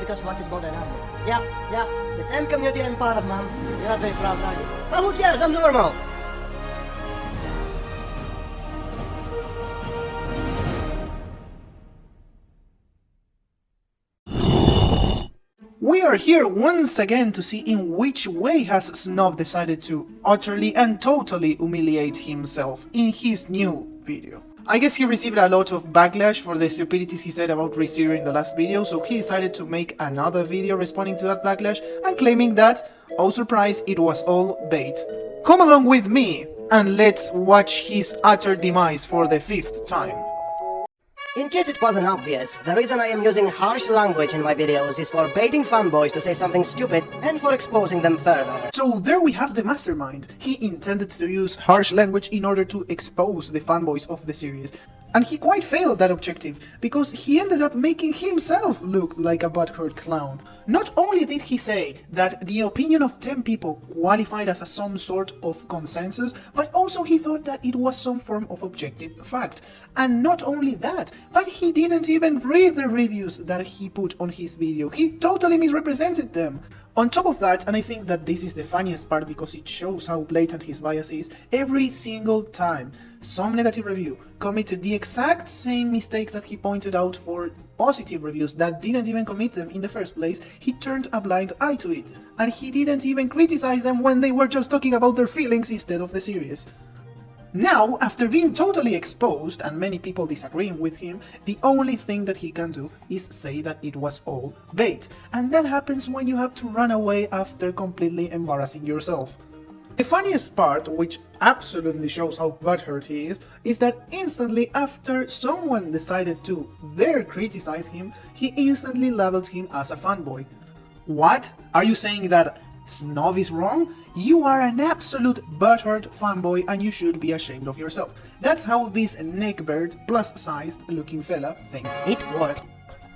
because he watches more than I do. Yeah, the same community I'm part of, man. You're not very proud, are you? Well, who cares? I'm normal. We are here once again to see in which way has Snob decided to utterly and totally humiliate himself in his new video. I guess he received a lot of backlash for the stupidities he said about ReZero in the last video, so he decided to make another video responding to that backlash and claiming that, oh surprise, it was all bait. Come along with me and let's watch his utter demise for the 5th time. In case it wasn't obvious, the reason I am using harsh language in my videos is for baiting fanboys to say something stupid and for exposing them further. So there we have the mastermind. He intended to use harsh language in order to expose the fanboys of the series. And he quite failed that objective, because he ended up making himself look like a butthurt clown. Not only did he say that the opinion of 10 people qualified as some sort of consensus, but also he thought that it was some form of objective fact. And not only that, but he didn't even read the reviews that he put on his video. He totally misrepresented them. On top of that, and I think that this is the funniest part because it shows how blatant his bias is, every single time some negative review committed the exact same mistakes that he pointed out for positive reviews that didn't even commit them in the first place, he turned a blind eye to it. And he didn't even criticize them when they were just talking about their feelings instead of the series. Now, after being totally exposed and many people disagreeing with him, the only thing that he can do is say that it was all bait. And that happens when you have to run away after completely embarrassing yourself. The funniest part, which absolutely shows how butthurt he is that instantly after someone decided to dare criticize him, he instantly labeled him as a fanboy. What? Are you saying that Snob is wrong? You are an absolute butthurt fanboy and you should be ashamed of yourself. That's how this neckbeard plus-sized looking fella thinks. It worked.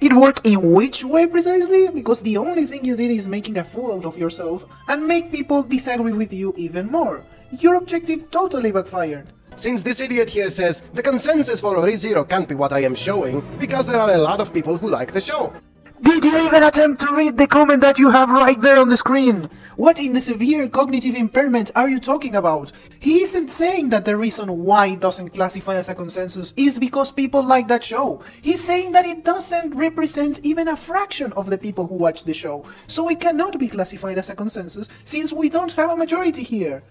It worked in which way precisely? Because the only thing you did is making a fool out of yourself and make people disagree with you even more. Your objective totally backfired. Since this idiot here says the consensus for ReZero can't be what I am showing because there are a lot of people who like the show. Did you even attempt to read the comment that you have right there on the screen? What in the severe cognitive impairment are you talking about? He isn't saying that the reason why it doesn't classify as a consensus is because people like that show. He's saying that it doesn't represent even a fraction of the people who watch the show, so it cannot be classified as a consensus since we don't have a majority here.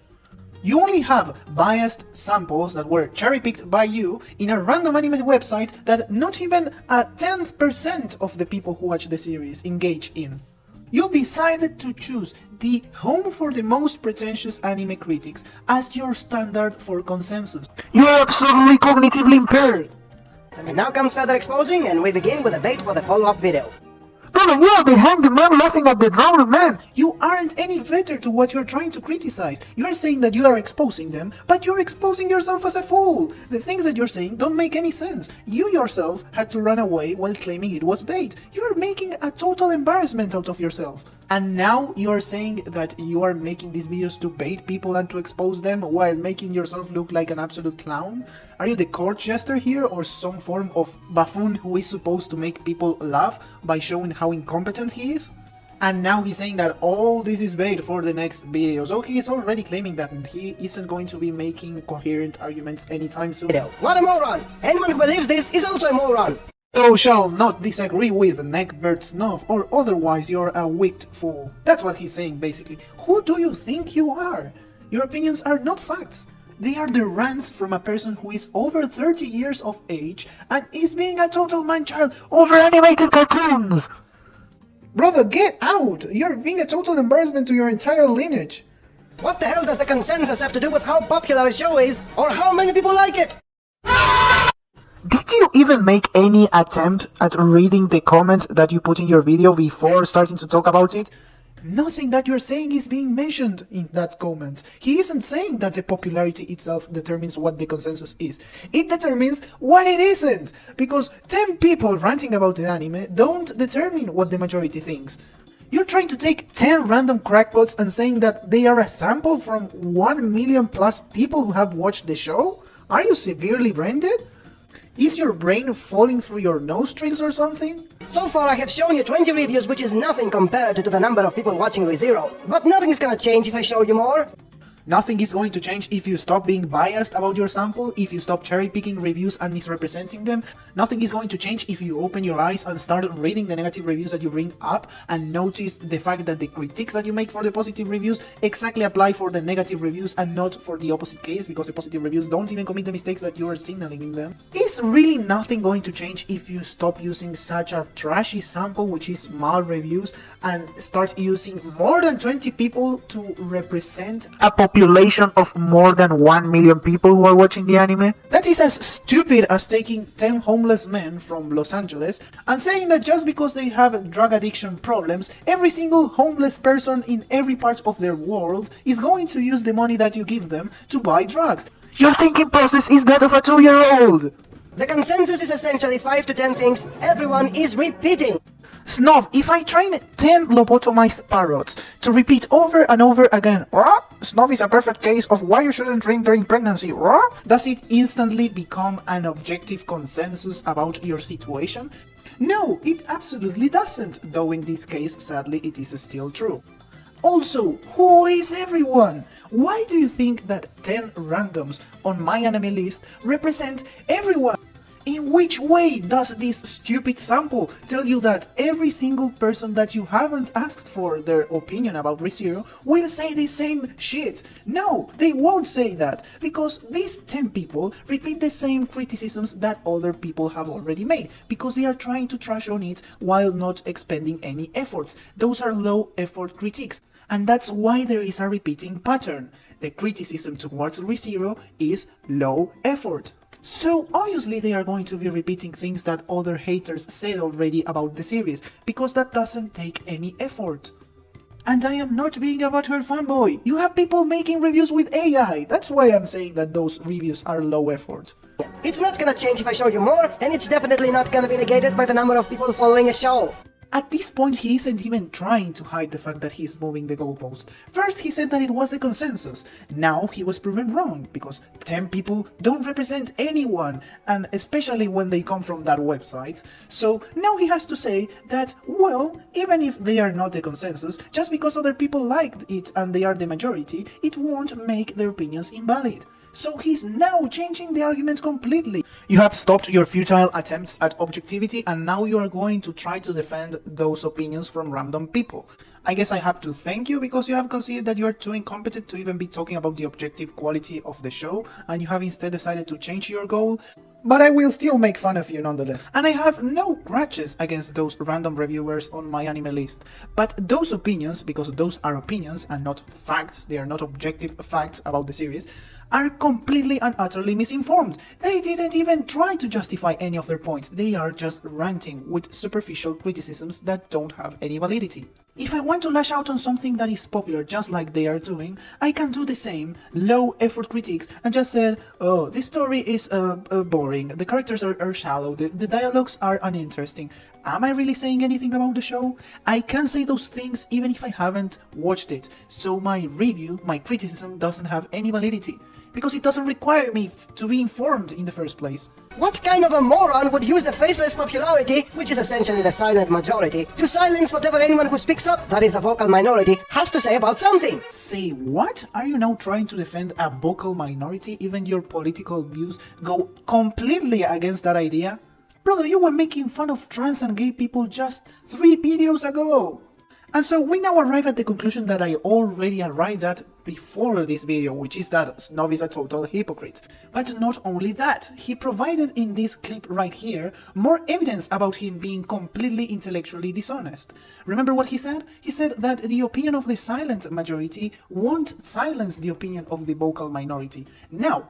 You only have biased samples that were cherry-picked by you in a random anime website that not even a 10% of the people who watch the series engage in. You decided to choose the home for the most pretentious anime critics as your standard for consensus. You are absolutely cognitively impaired. And now comes further exposing, and we begin with a bait for the follow-up video. Brother, you are the hanged man laughing at the drowned man! You aren't any better to what you're trying to criticize. You are saying that you are exposing them, but you're exposing yourself as a fool! The things that you're saying don't make any sense. You yourself had to run away while claiming it was bait. You are making a total embarrassment out of yourself. And now you are saying that you are making these videos to bait people and to expose them while making yourself look like an absolute clown? Are you the court jester here or some form of buffoon who is supposed to make people laugh by showing how incompetent he is? And now he's saying that all this is bait for the next videos. So he is already claiming that he isn't going to be making coherent arguments anytime soon. What a moron! Anyone who believes this is also a moron! Thou shalt not disagree with neckbeard Snuff, or otherwise you're a wicked fool. That's what he's saying basically. Who do you think you are? Your opinions are not facts. They are the rants from a person who is over 30 years of age and is being a total man-child over animated cartoons. Brother, get out! You're being a total embarrassment to your entire lineage. What the hell does the consensus have to do with how popular a show is, or how many people like it? Did you even make any attempt at reading the comment that you put in your video before starting to talk about it? Nothing that you're saying is being mentioned in that comment. He isn't saying that the popularity itself determines what the consensus is. It determines what it isn't, because 10 people ranting about the anime don't determine what the majority thinks. You're trying to take 10 random crackpots and saying that they are a sample from 1 million plus people who have watched the show? Are you severely brain dead? Is your brain falling through your nostrils or something? So far I have shown you 20 reviews, which is nothing compared to the number of people watching ReZero. But nothing is gonna change if I show you more. Nothing is going to change if you stop being biased about your sample, if you stop cherry-picking reviews and misrepresenting them. Nothing is going to change if you open your eyes and start reading the negative reviews that you bring up and notice the fact that the critiques that you make for the positive reviews exactly apply for the negative reviews and not for the opposite case, because the positive reviews don't even commit the mistakes that you are signaling in them. Is really nothing going to change if you stop using such a trashy sample, which is mal reviews, and start using more than 20 people to represent a population of more than 1 million people who are watching the anime? That is as stupid as taking 10 homeless men from Los Angeles and saying that just because they have drug addiction problems, every single homeless person in every part of their world is going to use the money that you give them to buy drugs. Your thinking process is that of a 2-year-old! The consensus is essentially 5 to 10 things everyone is repeating. Snov, if I train 10 lobotomized parrots to repeat over and over again, Snov is a perfect case of why you shouldn't drink during pregnancy, does it instantly become an objective consensus about your situation? No, it absolutely doesn't, though in this case, sadly, it is still true. Also, who is everyone? Why do you think that 10 randoms on my anime list represent everyone? In which way does this stupid sample tell you that every single person that you haven't asked for their opinion about ReZero will say the same shit? No, they won't say that, because these 10 people repeat the same criticisms that other people have already made, because they are trying to trash on it while not expending any efforts. Those are low effort critiques. And that's why there is a repeating pattern. The criticism towards ReZero is low effort. So obviously they are going to be repeating things that other haters said already about the series, because that doesn't take any effort. And I am not being a butthurt fanboy. You have people making reviews with AI. That's why I'm saying that those reviews are low effort. It's not gonna change if I show you more, and it's definitely not gonna be negated by the number of people following a show. At this point, he isn't even trying to hide the fact that he's moving the goalpost. First, he said that it was the consensus. Now, he was proven wrong, because 10 people don't represent anyone, and especially when they come from that website. So, now he has to say that, well, even if they are not the consensus, just because other people liked it and they are the majority, it won't make their opinions invalid. So he's now changing the argument completely. You have stopped your futile attempts at objectivity, and now you are going to try to defend those opinions from random people. I guess I have to thank you, because you have conceded that you are too incompetent to even be talking about the objective quality of the show, and you have instead decided to change your goal. But I will still make fun of you nonetheless. And I have no grudges against those random reviewers on my anime list. But those opinions, because those are opinions and not facts, they are not objective facts about the series, are completely and utterly misinformed. They didn't even try to justify any of their points. They are just ranting with superficial criticisms that don't have any validity. If I want to lash out on something that is popular just like they are doing, I can do the same, low effort critiques, and just say, oh, this story is boring, the characters are shallow, the dialogues are uninteresting. Am I really saying anything about the show? I can say those things even if I haven't watched it, so my review, my criticism doesn't have any validity, because it doesn't require me to be informed in the first place. What kind of a moron would use the faceless popularity, which is essentially the silent majority, to silence whatever anyone who speaks up, that is the vocal minority, has to say about something? Say what? Are you now trying to defend a vocal minority? Even your political views go completely against that idea? Brother, you were making fun of trans and gay people just 3 videos ago! And so we now arrive at the conclusion that I already arrived at before this video, which is that Snov is a total hypocrite. But not only that, he provided in this clip right here more evidence about him being completely intellectually dishonest. Remember what he said? He said that the opinion of the silent majority won't silence the opinion of the vocal minority. Now,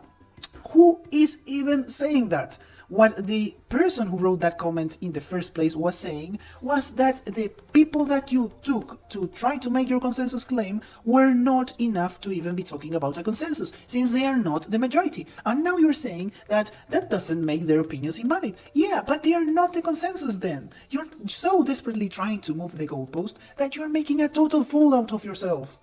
who is even saying that? What the person who wrote that comment in the first place was saying was that the people that you took to try to make your consensus claim were not enough to even be talking about a consensus, since they are not the majority. And now you're saying that that doesn't make their opinions invalid. Yeah, but they are not the consensus then. You're so desperately trying to move the goalpost that you're making a total fool out of yourself.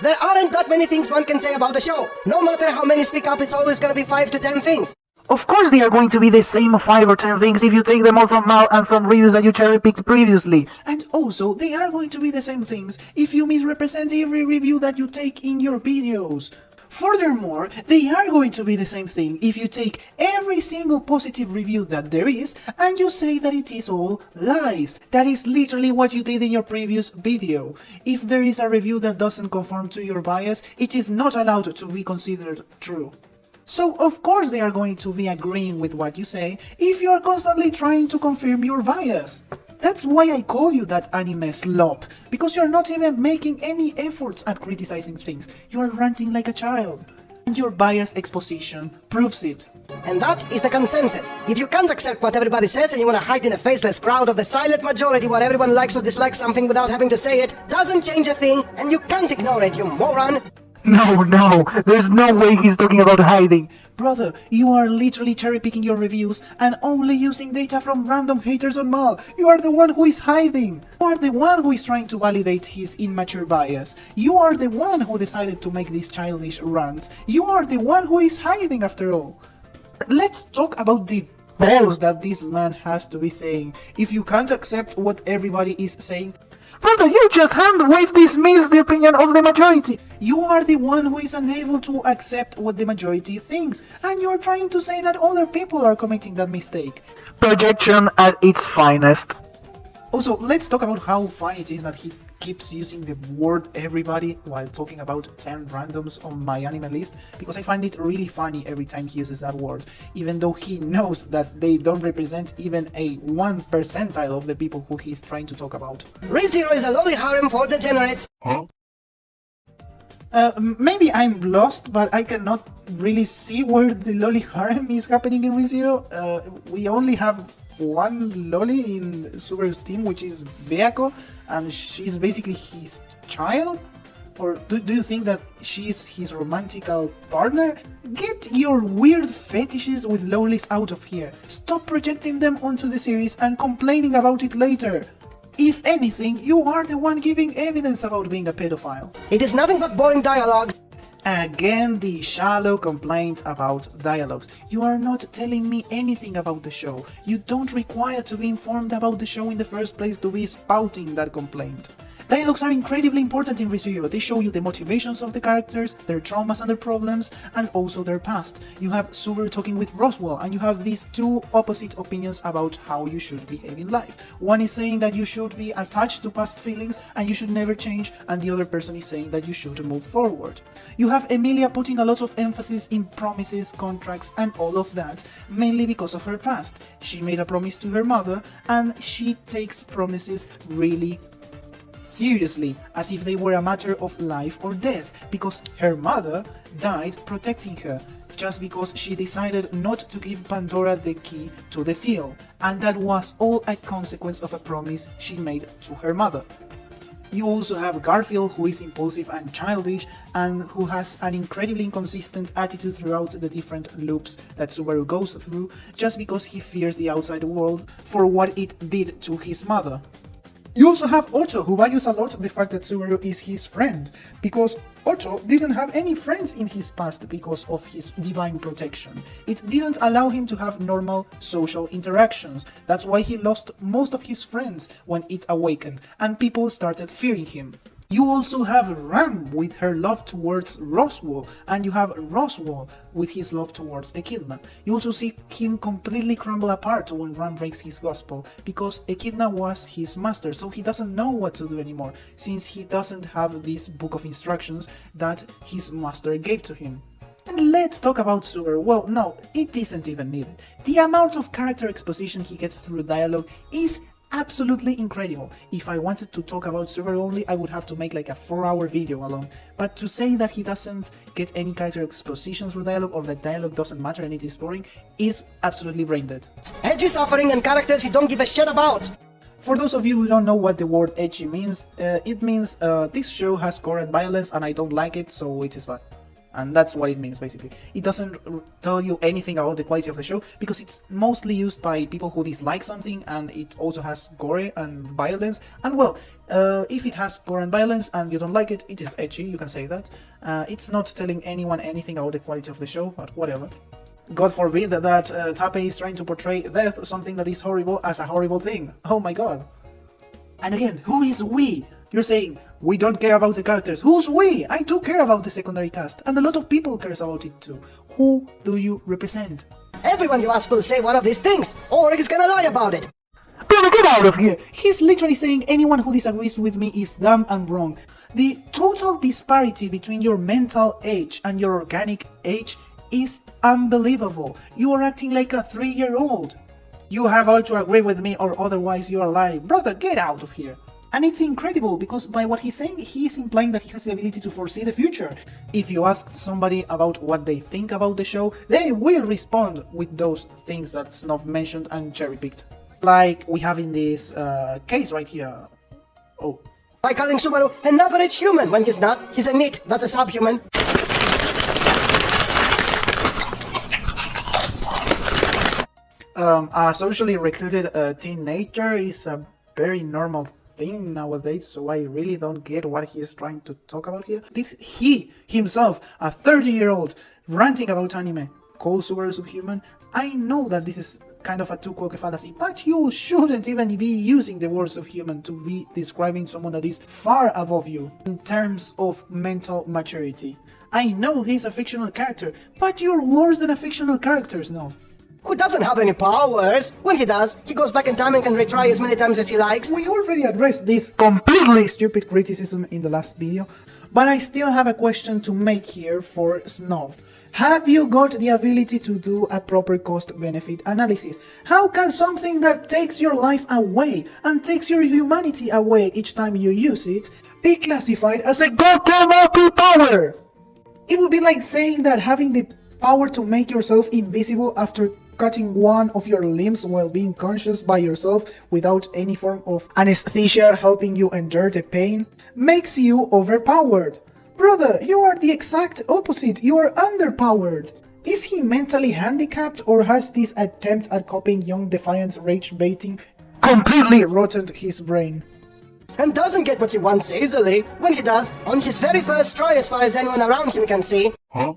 There aren't that many things one can say about the show. No matter how many speak up, it's always gonna be 5 to 10 things. Of course they are going to be the same 5 or 10 things if you take them all from Mal and from reviews that you cherry-picked previously. And also, they are going to be the same things if you misrepresent every review that you take in your videos. Furthermore, they are going to be the same thing if you take every single positive review that there is and you say that it is all lies. That is literally what you did in your previous video. If there is a review that doesn't conform to your bias, it is not allowed to be considered true. So of course they are going to be agreeing with what you say if you are constantly trying to confirm your bias. That's why I call you that anime slop, because you're not even making any efforts at criticizing things. You are ranting like a child. And your bias exposition proves it. And that is the consensus. If you can't accept what everybody says and you want to hide in the faceless crowd of the silent majority where everyone likes or dislikes something without having to say it, doesn't change a thing, and you can't ignore it, you moron! No, there's no way he's talking about hiding. Brother, you are literally cherry-picking your reviews and only using data from random haters on Mal. You are the one who is hiding. You are the one who is trying to validate his immature bias. You are the one who decided to make these childish rants. You are the one who is hiding after all. Let's talk about the balls that this man has to be saying. If you can't accept what everybody is saying, brother, you just hand-wave dismiss the opinion of the majority. You are the one who is unable to accept what the majority thinks, and you're trying to say that other people are committing that mistake. Projection at its finest. Also, let's talk about how funny it is that he keeps using the word everybody while talking about 10 randoms on my anime list, because I find it really funny every time he uses that word, even though he knows that they don't represent even a 1 percentile of the people who he's trying to talk about. ReZero is a loli harem for degenerates. Huh? Maybe I'm lost, but I cannot really see where the loli harem is happening in ReZero. We only have one loli in Subaru's team, which is Beako, and she's basically his child? Or do you think that she's his romantical partner? Get your weird fetishes with lolis out of here. Stop projecting them onto the series and complaining about it later. If anything, you are the one giving evidence about being a pedophile. It is nothing but boring dialogues. Again, the shallow complaint about dialogues. You are not telling me anything about the show. You don't require to be informed about the show in the first place to be spouting that complaint. Dialogues are incredibly important in ReZero. They show you the motivations of the characters, their traumas and their problems, and also their past. You have Subaru talking with Roswell, and you have these two opposite opinions about how you should behave in life. One is saying that you should be attached to past feelings and you should never change, and the other person is saying that you should move forward. You have Emilia putting a lot of emphasis in promises, contracts, and all of that, mainly because of her past. She made a promise to her mother, and she takes promises really seriously, as if they were a matter of life or death, because her mother died protecting her, just because she decided not to give Pandora the key to the seal, and that was all a consequence of a promise she made to her mother. You also have Garfield, who is impulsive and childish, and who has an incredibly inconsistent attitude throughout the different loops that Subaru goes through, just because he fears the outside world for what it did to his mother. You also have Otto, who values a lot the fact that Subaru is his friend, because Otto didn't have any friends in his past because of his divine protection. It didn't allow him to have normal social interactions. That's why he lost most of his friends when it awakened, and people started fearing him. You also have Ram with her love towards Roswell, and you have Roswell with his love towards Echidna. You also see him completely crumble apart when Ram breaks his gospel, because Echidna was his master, so he doesn't know what to do anymore, since he doesn't have this book of instructions that his master gave to him. And let's talk about Subaru. Well, no, it isn't even needed. The amount of character exposition he gets through dialogue is absolutely incredible. If I wanted to talk about Subaru only, I would have to make like a 4-hour video alone. But to say that he doesn't get any character exposition through dialogue, or that dialogue doesn't matter and it is boring, is absolutely brain dead. Edgy suffering and characters you don't give a shit about. For those of you who don't know what the word edgy means, it means this show has gore and violence and I don't like it, so it is bad. And that's what it means, basically. It doesn't tell you anything about the quality of the show, because it's mostly used by people who dislike something, and it also has gore and violence. And well, if it has gore and violence and you don't like it, it is edgy, you can say that. It's not telling anyone anything about the quality of the show, but whatever. God forbid that Tappei is trying to portray death, something that is horrible, as a horrible thing. Oh my god. And again, who is we? You're saying, we don't care about the characters. Who's we? I do care about the secondary cast, and a lot of people cares about it too. Who do you represent? Everyone you ask will say one of these things, or he's gonna lie about it. Brother, get out of here! He's literally saying anyone who disagrees with me is dumb and wrong. The total disparity between your mental age and your organic age is unbelievable. You are acting like a 3-year-old. You have all to agree with me or otherwise you are lying. Brother, get out of here. And it's incredible because by what he's saying, he is implying that he has the ability to foresee the future. If you ask somebody about what they think about the show, they will respond with those things that Snuff mentioned and cherry-picked. Like we have in this case right here. Oh. By calling Subaru an average human when he's not. He's a NEET, that's a subhuman. A socially recluded teenager is a very normal thing nowadays, so I really don't get what he's trying to talk about here. Did he himself, a 30-year-old, ranting about anime, call Subaru subhuman? I know that this is kind of a too-quirky fallacy, but you shouldn't even be using the word subhuman to be describing someone that is far above you in terms of mental maturity. I know he's a fictional character, but you're worse than a fictional character, Snuff. Who doesn't have any powers? When he does, he goes back in time and can retry as many times as he likes. We already addressed this completely stupid criticism in the last video, but I still have a question to make here for Snuff. Have you got the ability to do a proper cost-benefit analysis? How can something that takes your life away and takes your humanity away each time you use it be classified as a goddamn OP power? It would be like saying that having the power to make yourself invisible after cutting one of your limbs while being conscious by yourself without any form of anesthesia helping you endure the pain makes you overpowered. Brother, you are the exact opposite, you are underpowered. Is he mentally handicapped or has this attempt at copying Young Defiant's rage baiting completely rotted his brain? And doesn't get what he wants easily. When he does, on his very first try as far as anyone around him can see. Huh?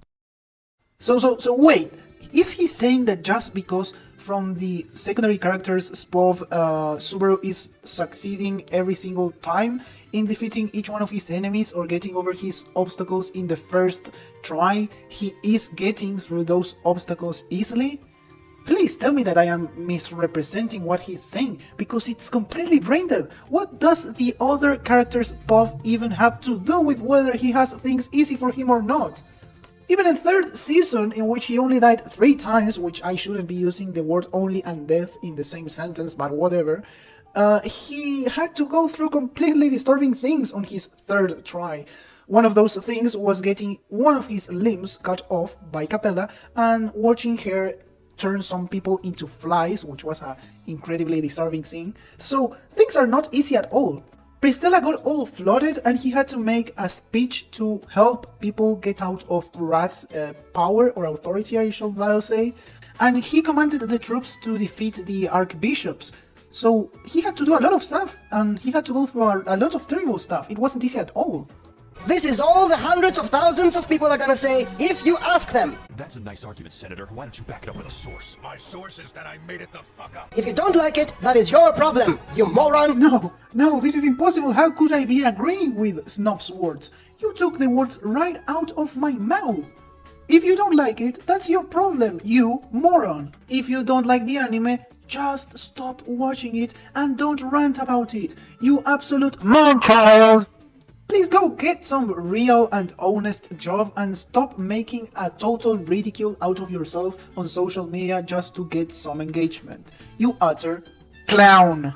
So wait, is he saying that just because from the secondary characters SPOV, Subaru is succeeding every single time in defeating each one of his enemies or getting over his obstacles in the first try, he is getting through those obstacles easily? Please tell me that I am misrepresenting what he's saying, because it's completely brain-dead. What does the other character's SPOV even have to do with whether he has things easy for him or not? Even in third season, in which he only died 3 times, which I shouldn't be using the word only and death in the same sentence, but whatever, he had to go through completely disturbing things on his third try. One of those things was getting one of his limbs cut off by Capella and watching her turn some people into flies, which was an incredibly disturbing scene. So things are not easy at all. Pristella got all flooded and he had to make a speech to help people get out of Rat's power or authority, I shall rather say. And he commanded the troops to defeat the archbishops. So he had to do a lot of stuff and he had to go through a lot of terrible stuff. It wasn't easy at all. This is all the hundreds of thousands of people are gonna say if you ask them. That's a nice argument, Senator. Why don't you back it up with a source? My source is that I made it the fuck up. If you don't like it, that is your problem, you moron. No, this is impossible. How could I be agreeing with Snuff's words? You took the words right out of my mouth. If you don't like it, that's your problem, you moron. If you don't like the anime, just stop watching it and don't rant about it, you absolute man-child. Please go get some real and honest job and stop making a total ridicule out of yourself on social media just to get some engagement. You utter clown.